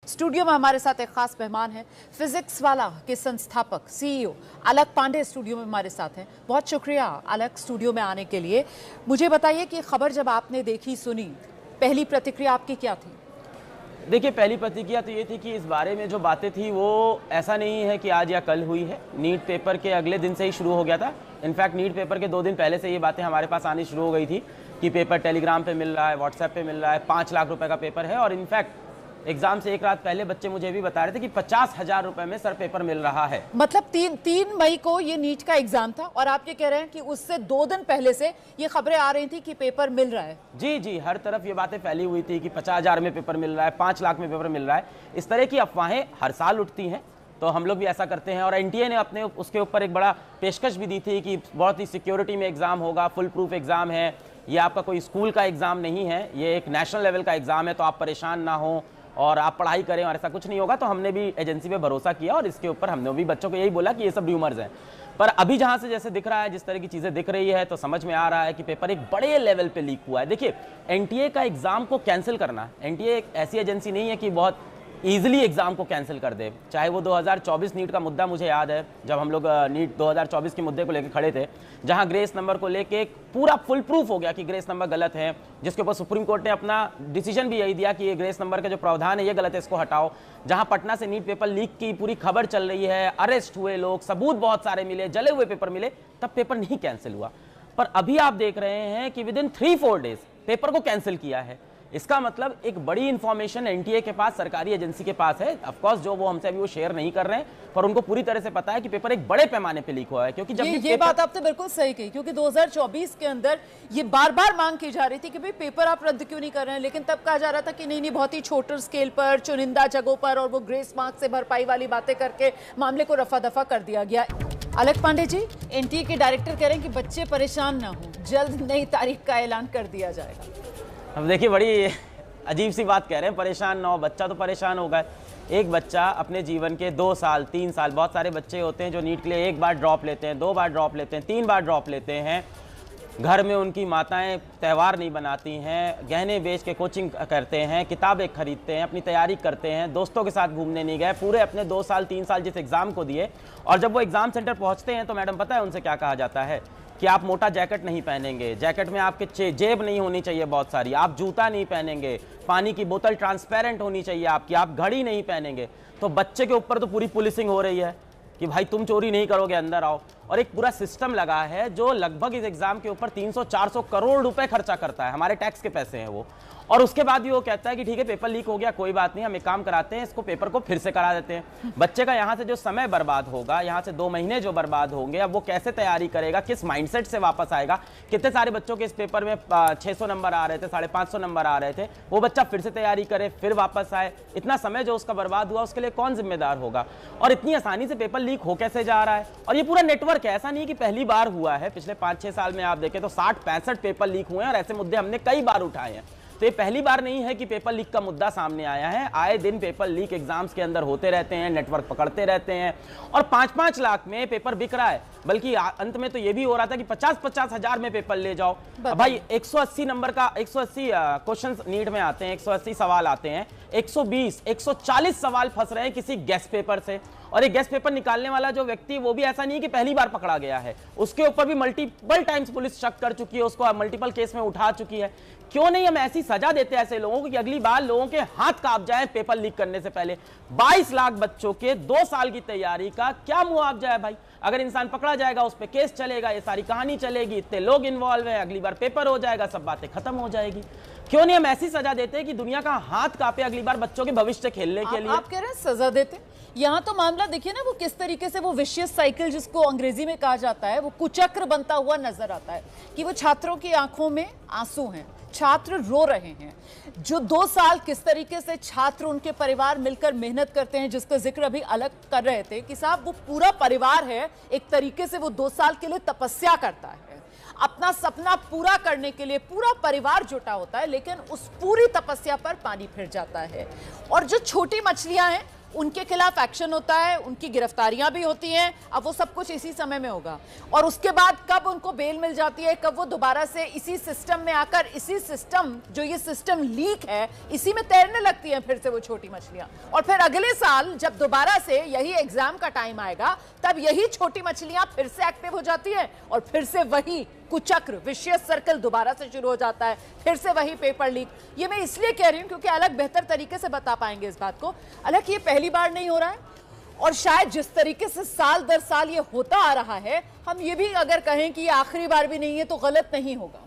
Studio में हमारे साथ एक खास मेहमान है, फिजिक्स वाला के संस्थापक सीईओ अलक पांडे स्टूडियो में हमारे साथ हैं। बहुत शुक्रिया अलक स्टूडियो में आने के लिए। मुझे बताइए कि खबर जब आपने देखी सुनी, पहली प्रतिक्रिया आपकी क्या थी? देखिए, पहली प्रतिक्रिया तो ये थी कि इस बारे में जो बातें थी वो ऐसा नहीं है कि आज या कल हुई है। नीट पेपर के अगले दिन से ही शुरू हो गया था। इनफैक्ट नीट पेपर के 2 दिन पहले से ये बातें हमारे पास आनी शुरू हो गई थी कि पेपर टेलीग्राम पे मिल रहा है, व्हाट्सएप पे मिल रहा है, 5 लाख रुपए का पेपर है। और इनफैक्ट एग्जाम से एक रात पहले बच्चे मुझे भी बता रहे थे कि 50,000 रुपए में सर पेपर मिल रहा है। मतलब 3 मई को ये नीट का एग्जाम था और आप ये कह रहे हैं कि उससे 2 दिन पहले से ये खबरें आ रही थी कि पेपर मिल रहा है। जी जी, हर तरफ ये बातें फैली हुई थी कि 50,000 में पेपर मिल रहा है, 5 लाख में पेपर मिल रहा है। इस तरह की अफवाहें हर साल उठती हैं, तो हम लोग भी ऐसा करते हैं। और एनटीए ने अपने उसके ऊपर एक बड़ा पेशकश भी दी थी कि बहुत ही सिक्योरिटी में एग्जाम होगा, फुल प्रूफ एग्जाम है, ये आपका कोई स्कूल का एग्जाम नहीं है, ये एक नेशनल लेवल का एग्जाम है, तो आप परेशान ना हो और आप पढ़ाई करें और ऐसा कुछ नहीं होगा। तो हमने भी एजेंसी पे भरोसा किया और इसके ऊपर हमने भी बच्चों को यही बोला कि ये सब र्यूमर्स हैं। पर अभी जहां से जैसे दिख रहा है, जिस तरह की चीजें दिख रही है, तो समझ में आ रहा है कि पेपर एक बड़े लेवल पे लीक हुआ है। देखिए, एनटीए का एग्जाम को कैंसिल करना, एनटीए एक ऐसी एजेंसी नहीं है कि बहुत ईजिली एग्जाम को कैंसिल कर दे। चाहे वो 2024 नीट का मुद्दा, मुझे याद है जब हम लोग नीट 2024 के मुद्दे को लेकर खड़े थे, जहां ग्रेस नंबर को लेके एक पूरा फुल प्रूफ हो गया कि ग्रेस नंबर गलत है, जिसके ऊपर सुप्रीम कोर्ट ने अपना डिसीजन भी यही दिया कि ये ग्रेस नंबर का जो प्रावधान है ये गलत है, इसको हटाओ। जहां पटना से नीट पेपर लीक की पूरी खबर चल रही है, अरेस्ट हुए लोग, सबूत बहुत सारे मिले, जले हुए पेपर मिले, तब पेपर नहीं कैंसिल हुआ। पर अभी आप देख रहे हैं कि विद इन 3-4 डेज पेपर को कैंसिल किया है। इसका मतलब एक बड़ी इंफॉर्मेशन एनटीए के पास, सरकारी एजेंसी के पास है। ऑफ कोर्स जो वो हमसे अभी वो शेयर नहीं कर रहे हैं, पर उनको पूरी तरह से पता है कि पेपर एक बड़े पैमाने पे लीक हुआ है। क्योंकि जब ये बात आपने बिल्कुल सही कही, क्योंकि 2024 के अंदर ये बार-बार मांग की जा रही थी कि भाई पेपर आप रद्द क्यों नहीं कर रहे हैं, लेकिन तब कहा जा रहा था कि नहीं, बहुत ही छोटे स्केल पर, चुनिंदा जगहों पर, और वो ग्रेस मार्क से भरपाई वाली बातें करके मामले को रफा दफा कर दिया गया। अलक पांडे जी, एनटीए के डायरेक्टर कह रहे हैं कि बच्चे परेशान ना हो, जल्द नई तारीख का ऐलान कर दिया जाएगा। अब देखिए, बड़ी अजीब सी बात कह रहे हैं, परेशान ना हो। बच्चा तो परेशान होगा। एक बच्चा अपने जीवन के 2 साल 3 साल, बहुत सारे बच्चे होते हैं जो नीट के लिए 1 बार ड्रॉप लेते हैं, 2 बार ड्रॉप लेते हैं, 3 बार ड्रॉप लेते हैं। घर में उनकी माताएं त्यौहार नहीं बनाती हैं, गहने बेच के कोचिंग करते हैं, किताबें खरीदते हैं, अपनी तैयारी करते हैं, दोस्तों के साथ घूमने नहीं गए, पूरे अपने 2 साल 3 साल जिस एग्ज़ाम को दिए, और जब वो एग्ज़ाम सेंटर पहुंचते हैं तो मैडम पता है उनसे क्या कहा जाता है कि आप मोटा जैकेट नहीं पहनेंगे, जैकेट में आपके जेब नहीं होनी चाहिए बहुत सारी, आप जूता नहीं पहनेंगे, पानी की बोतल ट्रांसपेरेंट होनी चाहिए आपकी, आप घड़ी नहीं पहनेंगे। तो बच्चे के ऊपर तो पूरी पुलिसिंग हो रही है कि भाई तुम चोरी नहीं करोगे, अंदर आओ। और एक पूरा सिस्टम लगा है जो लगभग इस एग्जाम के ऊपर 300-400 करोड़ रुपए खर्चा करता है, हमारे टैक्स के पैसे हैं वो। और उसके बाद भी वो कहता है कि ठीक है पेपर लीक हो गया, कोई बात नहीं, हम एक काम कराते हैं, इसको पेपर को फिर से करा देते हैं। बच्चे का यहाँ से जो समय बर्बाद होगा, यहाँ से 2 महीने जो बर्बाद होंगे, अब वो कैसे तैयारी करेगा, किस माइंडसेट से वापस आएगा। कितने सारे बच्चों के इस पेपर में 600 नंबर आ रहे थे, 550 नंबर आ रहे थे, वो बच्चा फिर से तैयारी करे, फिर वापस आए, इतना समय जो उसका बर्बाद हुआ उसके लिए कौन जिम्मेदार होगा। और इतनी आसानी से पेपर लीक हो कैसे जा रहा है। और ये पूरा नेटवर्क है, ऐसा नहीं कि पहली बार हुआ है। पिछले 5-6 साल में आप देखें तो 60-65 पेपर लीक हुए हैं, और ऐसे मुद्दे हमने कई बार उठाए हैं। तो ये पहली बार नहीं है कि पेपर लीक का मुद्दा सामने आया है। आए दिन पेपर लीक एग्जाम्स के अंदर होते रहते हैं, नेटवर्क पकड़ते रहते हैं, और 5-5 लाख में पेपर बिक रहा है। बल्कि अंत में तो ये भी हो रहा था कि 50-50 हजार में पेपर ले जाओ। भाई 180 नंबर का 180 क्वेश्चन नीट में आते हैं, 180 सवाल आते हैं, 120-140 सवाल फंस रहे हैं किसी गेस्ट पेपर से। और एक गेस्ट पेपर निकालने वाला जो व्यक्ति, वो भी ऐसा नहीं कि पहली बार पकड़ा गया है, उसके ऊपर भी मल्टीपल टाइम्स पुलिस शक कर चुकी है, उसको मल्टीपल केस में उठा चुकी है। क्यों नहीं हम ऐसी सजा देते हैं ऐसे लोगों को कि अगली बार लोगों के हाथ कांप जाए पेपर लीक करने से पहले। 22 लाख बच्चों के 2 साल की तैयारी का क्या मुआवजा है भाई। अगर इंसान पकड़ा जाएगा, उस पर केस चलेगा, ये सारी कहानी चलेगी, इतने लोग इन्वॉल्व है, अगली बार पेपर हो जाएगा, सब बातें खत्म हो जाएगी। क्यों नहीं हम ऐसी सजा देते हैं कि दुनिया का हाथ कांपे अगली बार बच्चों के भविष्य खेलने के लिए। आप कह रहे हैं सजा देते, यहाँ तो मामला देखिए ना, वो किस तरीके से वो विशियस साइकिल जिसको अंग्रेजी में कहा जाता है, वो कुचक्र बनता हुआ नजर आता है कि वो छात्रों की आंखों में आंसू हैं, छात्र रो रहे हैं। जो 2 साल किस तरीके से छात्र, उनके परिवार मिलकर मेहनत करते हैं, जिसका जिक्र अभी अलग कर रहे थे कि साहब वो पूरा परिवार है, एक तरीके से वो 2 साल के लिए तपस्या करता है, अपना सपना पूरा करने के लिए पूरा परिवार जुटा होता है, लेकिन उस पूरी तपस्या पर पानी फिर जाता है। और जो छोटी मछलियां हैं उनके खिलाफ एक्शन होता है, उनकी गिरफ्तारियां भी होती हैं। अब वो सब कुछ इसी समय में होगा और उसके बाद कब उनको बेल मिल जाती है, कब वो दोबारा से इसी सिस्टम में आकर इसी सिस्टम, जो ये सिस्टम लीक है, इसी में तैरने लगती हैं फिर से वो छोटी मछलियां। और फिर अगले साल जब दोबारा से यही एग्जाम का टाइम आएगा तब यही छोटी मछलियां फिर से एक्टिव हो जाती है और फिर से वही कुचक्र, विशियस सर्कल दोबारा से शुरू हो जाता है, फिर से वही पेपर लीक। ये मैं इसलिए कह रही हूं क्योंकि अलग बेहतर तरीके से बता पाएंगे इस बात को। अलग ये पहली बार नहीं हो रहा है और शायद जिस तरीके से साल दर साल ये होता आ रहा है, हम ये भी अगर कहें कि ये आखिरी बार भी नहीं है तो गलत नहीं होगा।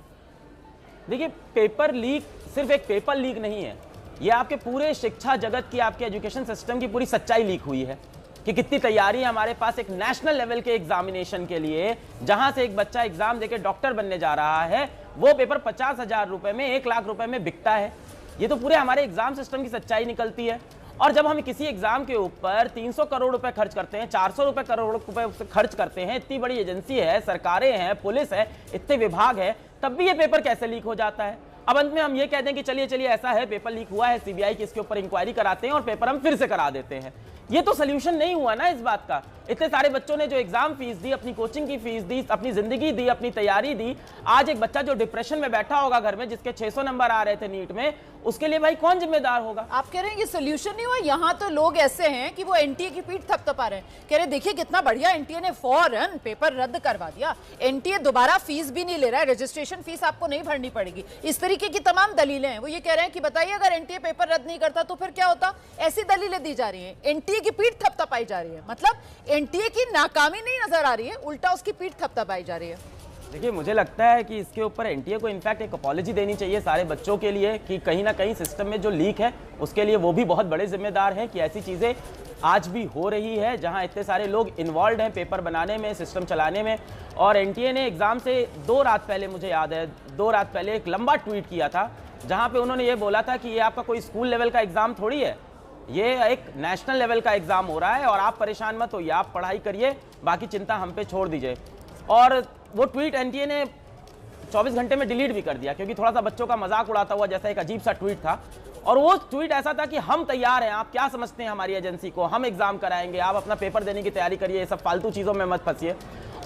देखिए, पेपर लीक सिर्फ एक पेपर लीक नहीं है, ये आपके पूरे शिक्षा जगत की, आपके एजुकेशन सिस्टम की पूरी सच्चाई लीक हुई है कि कितनी तैयारी है हमारे पास एक नेशनल लेवल के एग्जामिनेशन के लिए, जहां से एक बच्चा एग्जाम देके डॉक्टर बनने जा रहा है, वो पेपर 50,000 रुपए में, 1 लाख रुपए में बिकता है। ये तो पूरे हमारे एग्जाम सिस्टम की सच्चाई निकलती है। और जब हम किसी एग्जाम के ऊपर 300 करोड़ रुपए खर्च करते हैं, 400 करोड़ रुपए खर्च करते हैं, इतनी बड़ी एजेंसी है, सरकारें हैं, पुलिस है, इतने विभाग है, तब भी ये पेपर कैसे लीक हो जाता है? अब अंत में हम ये कह दें कि चलिए चलिए ऐसा है, पेपर लीक हुआ है, सीबीआई की इसके ऊपर इंक्वायरी कराते हैं और पेपर हम फिर से करा देते हैं। ये तो सोल्यूशन नहीं हुआ ना इस बात का। इतने सारे बच्चों ने जो एग्जाम फीस दी, अपनी कोचिंग की फीस दी, अपनी जिंदगी दी, अपनी तैयारी दी, आज एक बच्चा जो डिप्रेशन में बैठा होगा घर में, जिसके 600 नंबर आ रहे थे नीट में, उसके लिए भाई कौन जिम्मेदार होगा? आप कह रहे हैं ये सोल्यूशन नहीं हुआ? यहाँ तो लोग ऐसे हैं कि वो एनटीए की पीठ थपथपा रहे हैं, कह रहे देखिए कितना बढ़िया एनटीए ने फौरन पेपर रद्द करवा दिया, एनटीए दोबारा फीस भी नहीं ले रहा है, रजिस्ट्रेशन फीस आपको नहीं भरनी पड़ेगी, इस तरीके की तमाम दलीलें हैं। वो ये कह रहे हैं कि बताइए अगर एनटीए पेपर रद्द नहीं करता तो फिर क्या होता? ऐसी दलीलें दी जा रही हैं, एनटीए की पीठ थपथपाई जा रही है। मतलब एनटीए की नाकामी नहीं नजर आ रही है, उल्टा उसकी पीठ थपथपाई जा रही है। देखिए, मुझे लगता है कि इसके ऊपर एनटीए को इनफैक्ट एक अपॉलॉजी देनी चाहिए सारे बच्चों के लिए कि कहीं ना कहीं सिस्टम में जो लीक है उसके लिए वो भी बहुत बड़े जिम्मेदार हैं कि ऐसी चीज़ें आज भी हो रही है जहां इतने सारे लोग इन्वॉल्व हैं पेपर बनाने में, सिस्टम चलाने में। और एनटीए ने एग्ज़ाम से 2 रात पहले, मुझे याद है 2 रात पहले एक लंबा ट्वीट किया था जहाँ पर उन्होंने ये बोला था कि ये आपका कोई स्कूल लेवल का एग्ज़ाम थोड़ी है, ये एक नेशनल लेवल का एग्ज़ाम हो रहा है और आप परेशान मत होइए, आप पढ़ाई करिए, बाकी चिंता हम पे छोड़ दीजिए। और वो ट्वीट एनटीए ने 24 घंटे में डिलीट भी कर दिया क्योंकि थोड़ा सा बच्चों का मजाक उड़ाता हुआ जैसा एक अजीब सा ट्वीट था। और वो ट्वीट ऐसा था कि हम तैयार हैं, आप क्या समझते हैं हमारी एजेंसी को, हम एग्जाम कराएंगे, आप अपना पेपर देने की तैयारी करिए, ये सब फालतू चीज़ों में मत फंसिए।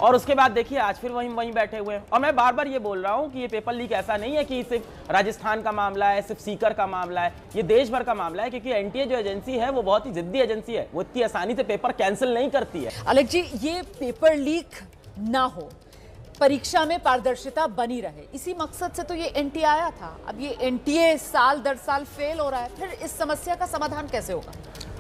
और उसके बाद देखिए आज फिर वहीं बैठे हुए हैं। और मैं बार बार ये बोल रहा हूँ कि ये पेपर लीक ऐसा नहीं है कि सिर्फ राजस्थान का मामला है, सिर्फ सीकर का मामला है, ये देश भर का मामला है क्योंकि एनटीए जो एजेंसी है वो बहुत ही जिद्दी एजेंसी है, वो इतनी आसानी से पेपर कैंसिल नहीं करती है। अलग जी, ये पेपर लीक ना हो, परीक्षा में पारदर्शिता बनी रहे, इसी मकसद से तो ये एनटीए आया था। अब ये एनटीए साल दर साल फेल हो रहा है, फिर इस समस्या का समाधान कैसे होगा?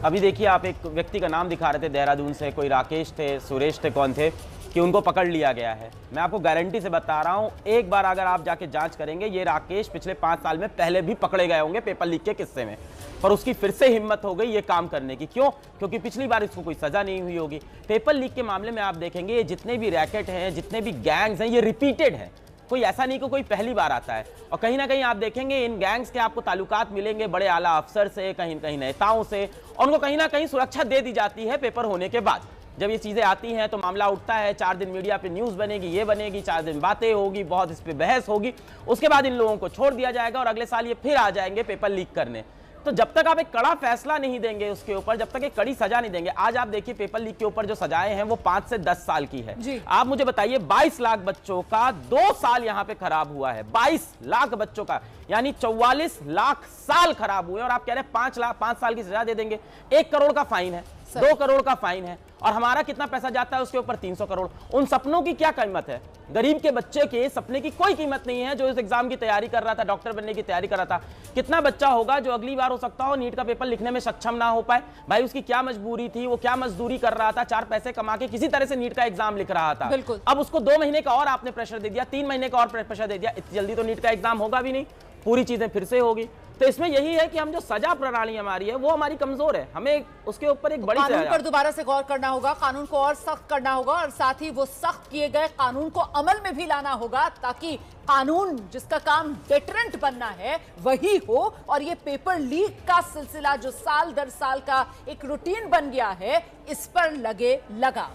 अभी देखिए, आप एक व्यक्ति का नाम दिखा रहे थे देहरादून से, कोई राकेश थे, सुरेश थे, कौन थे, कि उनको पकड़ लिया गया है। मैं आपको गारंटी से बता रहा हूं, एक बार अगर आप जाके जांच करेंगे, ये राकेश पिछले 5 साल में पहले भी पकड़े गए होंगे पेपर लीक के किस्से में, पर उसकी फिर से हिम्मत हो गई ये काम करने की। क्यों? क्योंकि पिछली बार इसको कोई सजा नहीं हुई होगी। पेपर लीक के मामले में आप देखेंगे, जितने भी रैकेट हैं, जितने भी गैंग्स हैं, ये रिपीटेड है, कोई ऐसा नहीं कि कोई पहली बार आता है। और कहीं ना कहीं आप देखेंगे इन गैंग्स के आपको ताल्लुकात मिलेंगे बड़े आला अफसर से, कहीं कहीं नेताओं से, और उनको कहीं ना कहीं सुरक्षा दे दी जाती है पेपर होने के बाद। जब ये चीज़ें आती हैं तो मामला उठता है, 4 दिन मीडिया पे न्यूज़ बनेगी, ये बनेगी, 4 दिन बातें होगी, बहुत इस पर बहस होगी, उसके बाद इन लोगों को छोड़ दिया जाएगा और अगले साल ये फिर आ जाएंगे पेपर लीक करने। तो जब तक आप एक कड़ा फैसला नहीं देंगे उसके ऊपर, जब तक एक कड़ी सजा नहीं देंगे, आज आप देखिए पेपर लीक के ऊपर जो सजाएं हैं वो 5 से 10 साल की है। आप मुझे बताइए, 22 लाख बच्चों का 2 साल यहाँ पे खराब हुआ है, 22 लाख बच्चों का, यानी 44 लाख साल खराब हुए, और आप कह रहे हैं 5 साल की सजा दे देंगे। 1 करोड़ का फाइन है, 2 करोड़ का फाइन है, और हमारा कितना पैसा जाता है उसके ऊपर? 300 करोड़। उन सपनों की क्या कीमत है? गरीब के बच्चे के सपने की कोई कीमत नहीं है जो इस एग्जाम की तैयारी कर रहा था, डॉक्टर बनने की तैयारी कर रहा था। कितना बच्चा होगा जो अगली बार हो सकता हो नीट का पेपर लिखने में सक्षम ना हो पाए? भाई उसकी क्या मजबूरी थी, वो क्या मजदूरी कर रहा था, 4 पैसे कमा के किसी तरह से नीट का एग्जाम लिख रहा था। अब उसको 2 महीने का और आपने प्रेशर दे दिया, 3 महीने का और प्रेशर दे दिया, इतनी जल्दी तो नीट का एग्जाम होगा भी नहीं, पूरी चीजें फिर से होगी। तो इसमें यही है कि हम जो सजा प्रणाली हमारी है वो हमारी कमजोर है, हमें उसके ऊपर एक बड़ी कानून पर दोबारा से गौर करना होगा, कानून को और सख्त करना होगा, और साथ ही वो सख्त किए गए कानून को अमल में भी लाना होगा ताकि कानून जिसका काम डेटरेंट बनना है वही हो, और ये पेपर लीक का सिलसिला जो साल दर साल का एक रूटीन बन गया है, इस पर लगे लगा।